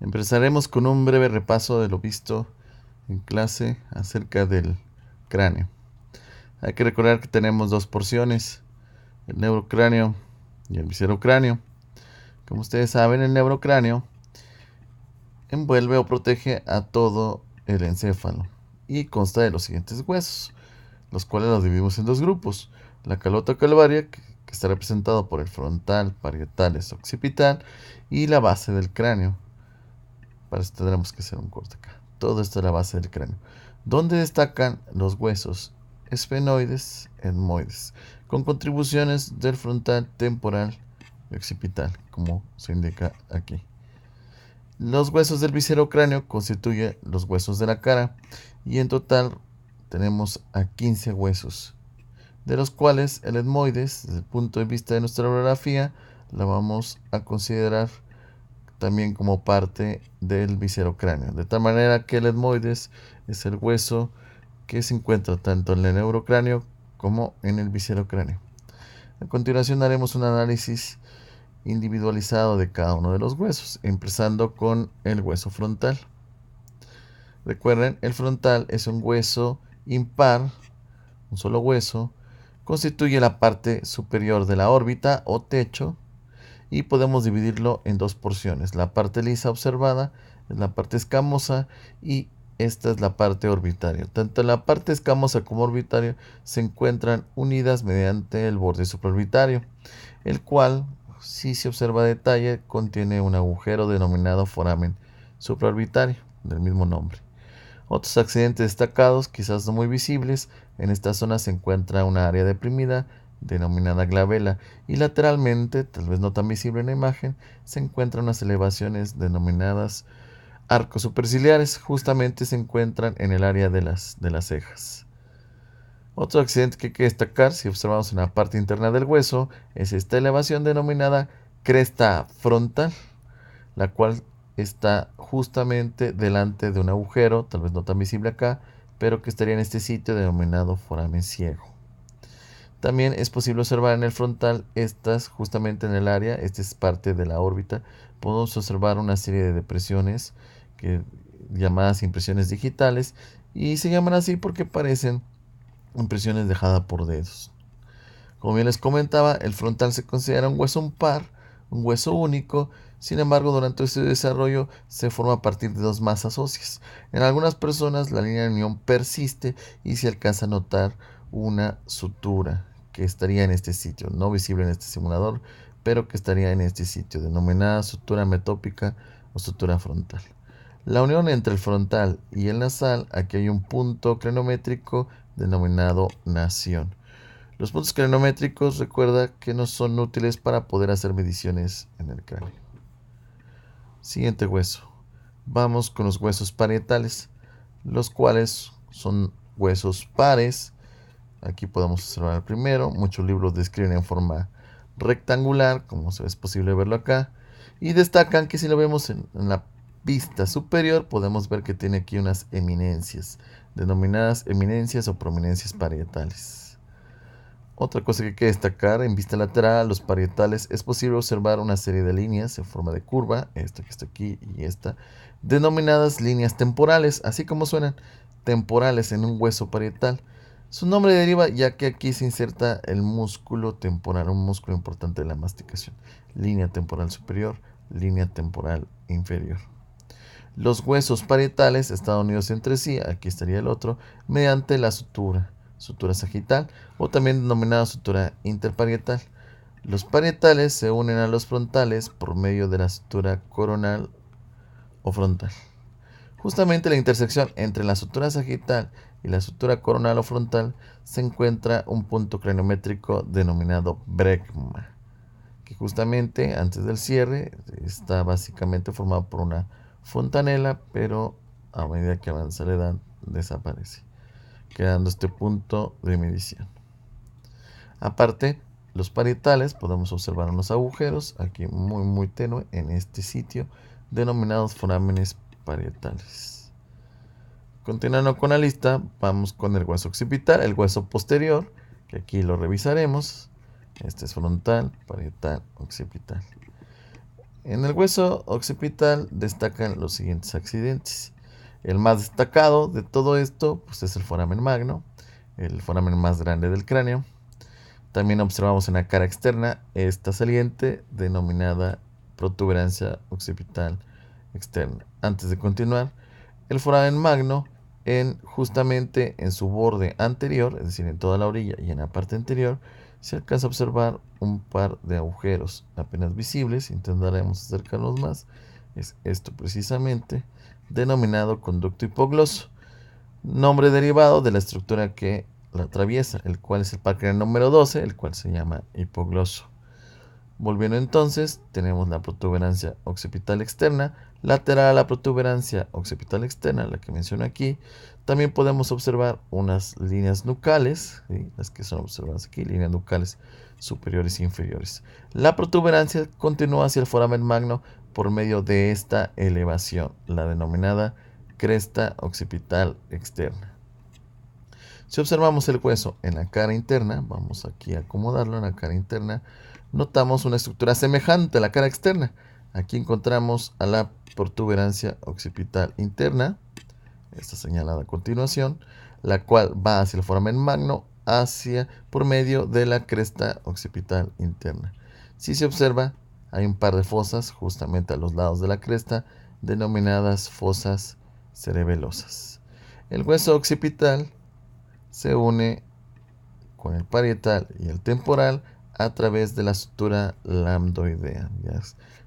Empezaremos con un breve repaso de lo visto en clase acerca del cráneo. Hay que recordar que tenemos dos porciones, el neurocráneo y el viscerocráneo. Como ustedes saben, el neurocráneo envuelve o protege a todo el encéfalo y consta de los siguientes huesos, los cuales los dividimos en dos grupos: la calota calvaria, que está representado por el frontal, parietales, occipital, y la base del cráneo. Para eso tendremos que hacer un corte acá. Todo esto es la base del cráneo, donde destacan los huesos esfenoides, etmoides, con contribuciones del frontal, temporal y occipital, como se indica aquí. Los huesos del viscerocráneo constituyen los huesos de la cara, y en total tenemos a 15 huesos, de los cuales el etmoides, desde el punto de vista de nuestra orografía, la vamos a considerar también como parte del viscerocráneo, de tal manera que el etmoides es el hueso que se encuentra tanto en el neurocráneo como en el viscerocráneo. A continuación haremos un análisis individualizado de cada uno de los huesos, empezando con el hueso frontal. Recuerden, el frontal es un hueso impar, un solo hueso, constituye la parte superior de la órbita o techo, y podemos dividirlo en dos porciones. La parte lisa observada es la parte escamosa y esta es la parte orbitaria. Tanto la parte escamosa como orbitaria se encuentran unidas mediante el borde supraorbitario, el cual, si se observa a detalle, contiene un agujero denominado foramen supraorbitario, del mismo nombre. Otros accidentes destacados, quizás no muy visibles: en esta zona se encuentra una área deprimida denominada glabela, y lateralmente, tal vez no tan visible en la imagen, se encuentran unas elevaciones denominadas arcos superciliares. Justamente se encuentran en el área de las cejas. Otro accidente que hay que destacar, si observamos en la parte interna del hueso, es esta elevación denominada cresta frontal, la cual está justamente delante de un agujero, tal vez no tan visible acá, pero que estaría en este sitio denominado foramen ciego. También es posible observar en el frontal, estas justamente en el área, esta es parte de la órbita, podemos observar una serie de depresiones llamadas impresiones digitales, y se llaman así porque parecen impresiones dejadas por dedos. Como bien les comentaba, el frontal se considera un hueso impar, un hueso único. Sin embargo, durante su desarrollo se forma a partir de dos masas óseas. En algunas personas la línea de unión persiste y se alcanza a notar una sutura que estaría en este sitio, no visible en este simulador, pero que estaría en este sitio, denominada sutura metópica o sutura frontal. La unión entre el frontal y el nasal, aquí hay un punto crenométrico denominado nación. Los puntos cranométricos, recuerda que no son útiles para poder hacer mediciones en el cráneo. Siguiente hueso. Vamos con los huesos parietales, los cuales son huesos pares. Aquí podemos observar el primero. Muchos libros describen en forma rectangular, como es posible verlo acá, y destacan que si lo vemos en la vista superior, podemos ver que tiene aquí unas eminencias, denominadas eminencias o prominencias parietales. Otra cosa que hay que destacar: en vista lateral, los parietales, es posible observar una serie de líneas en forma de curva, esta que está aquí y esta, denominadas líneas temporales, así como suenan, temporales en un hueso parietal. Su nombre deriva ya que aquí se inserta el músculo temporal, un músculo importante de la masticación. Línea temporal superior, línea temporal inferior. Los huesos parietales están unidos entre sí, aquí estaría el otro, mediante la sutura sagital, o también denominada sutura interparietal. Los parietales se unen a los frontales por medio de la sutura coronal o frontal. Justamente la intersección entre la sutura sagital y la sutura coronal o frontal se encuentra un punto craniométrico denominado brecma, que justamente antes del cierre está básicamente formado por una fontanela, pero a medida que avanza la edad desaparece, quedando este punto de medición. Aparte, los parietales, podemos observar unos agujeros aquí muy tenue en este sitio, denominados forámenes parietales. Continuando con la lista, vamos con el hueso occipital, el hueso posterior, que aquí lo revisaremos. Este es frontal, parietal, occipital. En el hueso occipital destacan los siguientes accidentes. El más destacado de todo esto pues, es el foramen magno, el foramen más grande del cráneo. También observamos en la cara externa esta saliente denominada protuberancia occipital externa. Antes de continuar, el foramen magno justamente en su borde anterior, es decir, en toda la orilla y en la parte anterior, se alcanza a observar un par de agujeros apenas visibles. Intentaremos acercarnos más. Es esto precisamente, denominado conducto hipogloso, nombre derivado de la estructura que la atraviesa, el cual es el par craneal número 12, el cual se llama hipogloso. Volviendo entonces, tenemos la protuberancia occipital externa, lateral a la protuberancia occipital externa, la que menciono aquí. También podemos observar unas líneas nucales, ¿sí? Las que son observadas aquí, líneas nucales superiores e inferiores. La protuberancia continúa hacia el foramen magno por medio de esta elevación, la denominada cresta occipital externa. Si observamos el hueso en la cara interna, vamos aquí a acomodarlo en la cara interna, notamos una estructura semejante a la cara externa. Aquí encontramos a la protuberancia occipital interna, esta señalada a continuación, la cual va hacia el foramen magno por medio de la cresta occipital interna. Si se observa, hay un par de fosas justamente a los lados de la cresta, denominadas fosas cerebelosas. El hueso occipital se une con el parietal y el temporal a través de la sutura lambdoidea, de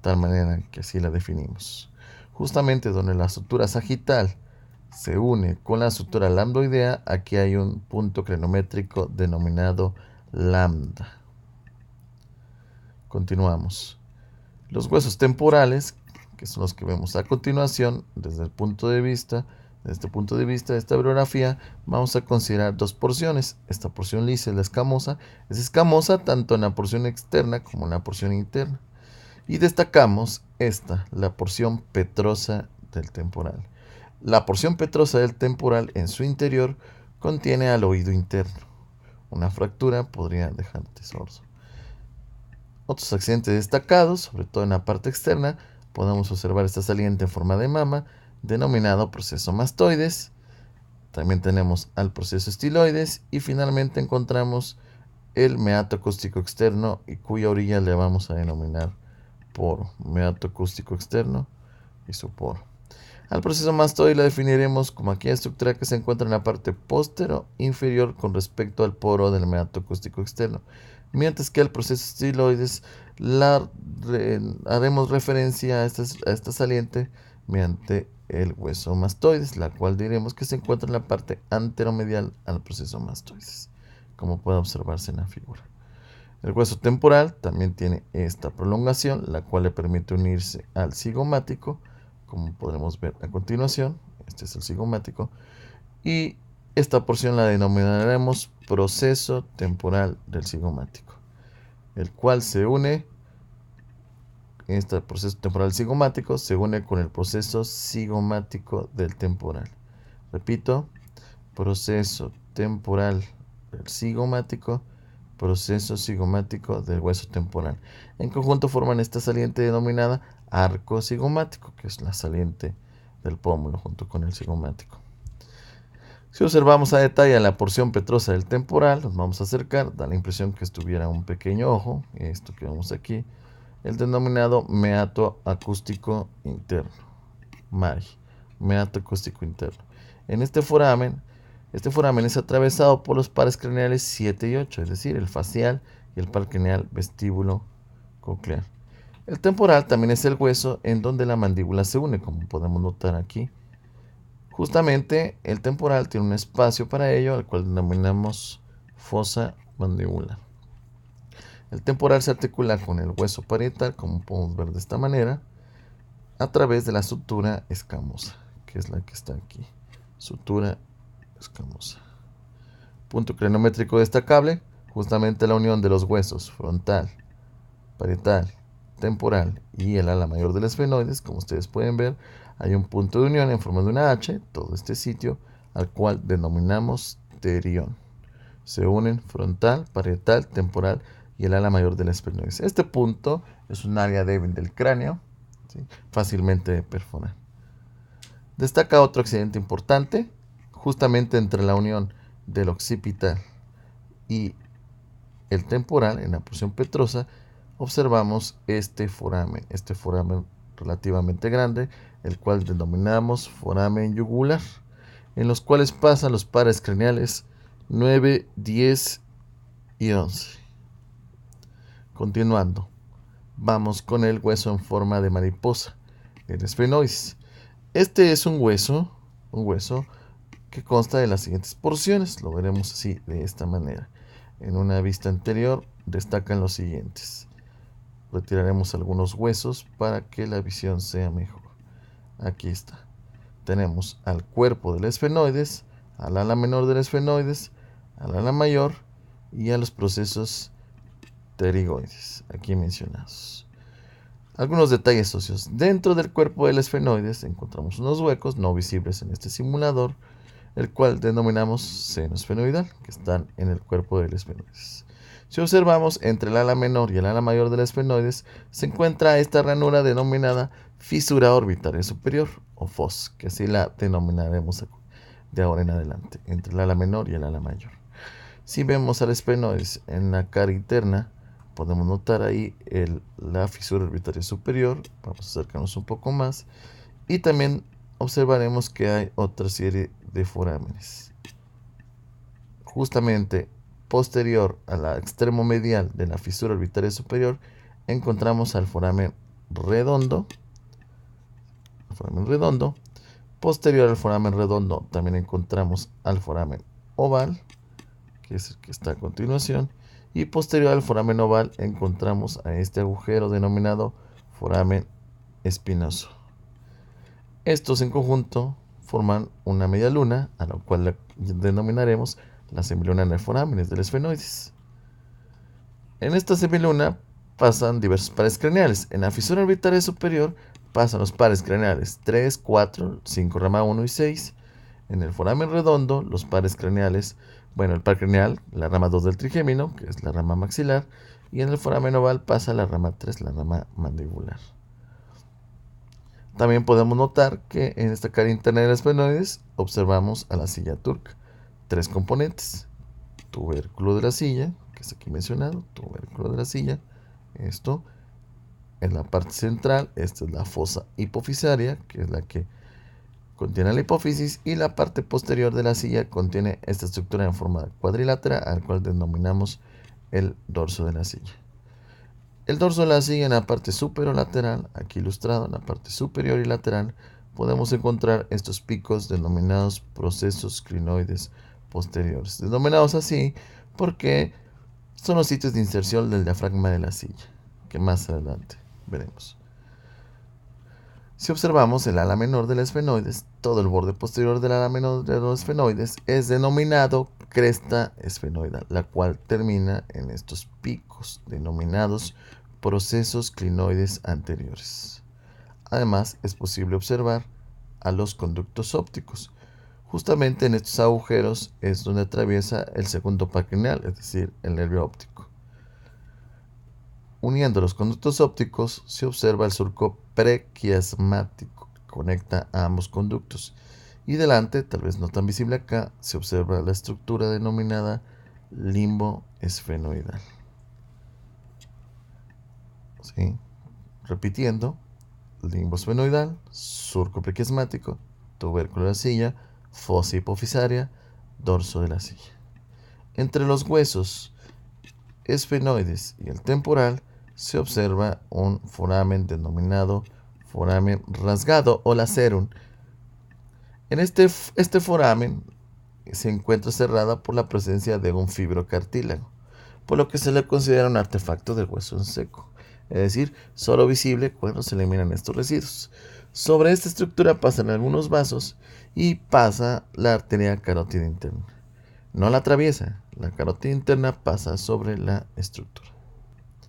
tal manera que así la definimos. Justamente donde la sutura sagital se une con la sutura lambdoidea, aquí hay un punto crenométrico denominado lambda. Continuamos. Los huesos temporales, que son los que vemos a continuación, desde este punto de vista de esta bibliografía, vamos a considerar dos porciones. Esta porción lisa es la escamosa. Es escamosa tanto en la porción externa como en la porción interna. Y destacamos la porción petrosa del temporal. La porción petrosa del temporal en su interior contiene al oído interno. Una fractura podría dejarte sordo. Otros accidentes destacados, sobre todo en la parte externa, podemos observar esta saliente en forma de mama, denominado proceso mastoides. También tenemos al proceso estiloides y finalmente encontramos el meato acústico externo y cuya orilla le vamos a denominar poro, meato acústico externo y su poro. Al proceso mastoide lo definiremos como aquella estructura que se encuentra en la parte postero inferior con respecto al poro del meato acústico externo, mientras que al proceso estiloides haremos referencia a esta saliente mediante el hueso mastoides, la cual diremos que se encuentra en la parte anteromedial al proceso mastoides, como puede observarse en la figura. El hueso temporal también tiene esta prolongación, la cual le permite unirse al cigomático, como podremos ver a continuación. Este es el cigomático, y esta porción la denominaremos proceso temporal del cigomático, el cual se une, este proceso temporal cigomático se une con el proceso cigomático del temporal. Repito, proceso temporal del cigomático, proceso cigomático del hueso temporal. En conjunto forman esta saliente denominada arco cigomático, que es la saliente del pómulo junto con el cigomático. Si observamos a detalle la porción petrosa del temporal, nos vamos a acercar, da la impresión que estuviera un pequeño ojo, esto que vemos aquí, el denominado meato acústico interno, MAI, meato acústico interno. En este foramen es atravesado por los pares craneales 7 y 8, es decir, el facial y el par craneal vestíbulo coclear. El temporal también es el hueso en donde la mandíbula se une, como podemos notar aquí. Justamente el temporal tiene un espacio para ello, al cual denominamos fosa mandibular. El temporal se articula con el hueso parietal, como podemos ver de esta manera, a través de la sutura escamosa, que es la que está aquí. Sutura escamosa. Punto crenométrico destacable, justamente la unión de los huesos frontal, parietal, temporal y el ala mayor del esfenoides. Como ustedes pueden ver, hay un punto de unión en forma de una H, todo este sitio, al cual denominamos terión. Se unen frontal, parietal, temporal y el ala mayor del esfenoides. Este punto es un área débil del cráneo, ¿sí? Fácilmente de perforar. Destaca otro accidente importante, justamente entre la unión del occipital y el temporal, en la porción petrosa, observamos este foramen relativamente grande, el cual denominamos foramen yugular, en los cuales pasan los pares craneales 9, 10 y 11. Continuando, vamos con el hueso en forma de mariposa, el esfenoides. Este es un hueso que consta de las siguientes porciones. Lo veremos así, de esta manera. En una vista anterior destacan los siguientes. Retiraremos algunos huesos para que la visión sea mejor. Aquí está. Tenemos al cuerpo del esfenoides, al ala menor del esfenoides, al ala mayor y a los procesos pterigoides, aquí mencionados. Algunos detalles óseos. Dentro del cuerpo del esfenoides encontramos unos huecos no visibles en este simulador, el cual denominamos seno esfenoidal, que están en el cuerpo del esfenoides. Si observamos entre el ala menor y el ala mayor del esfenoides, se encuentra esta ranura denominada fisura orbitaria superior, o FOS, que así la denominaremos de ahora en adelante, entre el ala menor y el ala mayor. Si vemos al esfenoides en la cara interna, podemos notar ahí la fisura orbitaria superior. Vamos a acercarnos un poco más. Y también observaremos que hay otra serie de forámenes. Justamente posterior al extremo medial de la fisura orbitaria superior, encontramos al foramen redondo. Posterior al foramen redondo, también encontramos al foramen oval, que es el que está a continuación. Y posterior al foramen oval encontramos a este agujero denominado foramen espinoso. Estos en conjunto forman una media luna, a la cual denominaremos la semiluna en el forámenes del esfenoides. En esta semiluna pasan diversos pares craneales. En la fisura orbitaria superior pasan los pares craneales 3, 4, 5 rama 1 y 6. En el foramen redondo, los pares craneales, el par craneal, la rama 2 del trigémino, que es la rama maxilar, y en el foramen oval pasa la rama 3, la rama mandibular. También podemos notar que en esta cara interna del esfenoides observamos a la silla turca. 3 componentes: tubérculo de la silla, que es aquí mencionado, tubérculo de la silla. Esto en la parte central, esta es la fosa hipofisaria, que es la que contiene la hipófisis, y la parte posterior de la silla contiene esta estructura en forma cuadrilátera, al cual denominamos el dorso de la silla. El dorso de la silla, en la parte superolateral, aquí ilustrado, en la parte superior y lateral, podemos encontrar estos picos denominados procesos crinoides posteriores, denominados así porque son los sitios de inserción del diafragma de la silla, que más adelante veremos. Si observamos el ala menor del esfenoides, todo el borde posterior del ala menor de los esfenoides es denominado cresta esfenoidal, la cual termina en estos picos denominados procesos clinoides anteriores. Además, es posible observar a los conductos ópticos. Justamente en estos agujeros es donde atraviesa el segundo par craneal, es decir, el nervio óptico. Uniendo los conductos ópticos se observa el surco prequiasmático que conecta a ambos conductos. Y delante, tal vez no tan visible acá, se observa la estructura denominada limbo esfenoidal. ¿Sí? Repitiendo: limbo esfenoidal, surco prequiasmático, tubérculo de la silla, fosa hipofisaria, dorso de la silla. Entre los huesos esfenoides y el temporal se observa un foramen denominado foramen rasgado o lacerum. En este foramen se encuentra cerrada por la presencia de un fibrocartílago, por lo que se le considera un artefacto del hueso en seco, es decir, solo visible cuando se eliminan estos residuos. Sobre esta estructura pasan algunos vasos y pasa la arteria carótida interna. No la atraviesa, la carótida interna pasa sobre la estructura.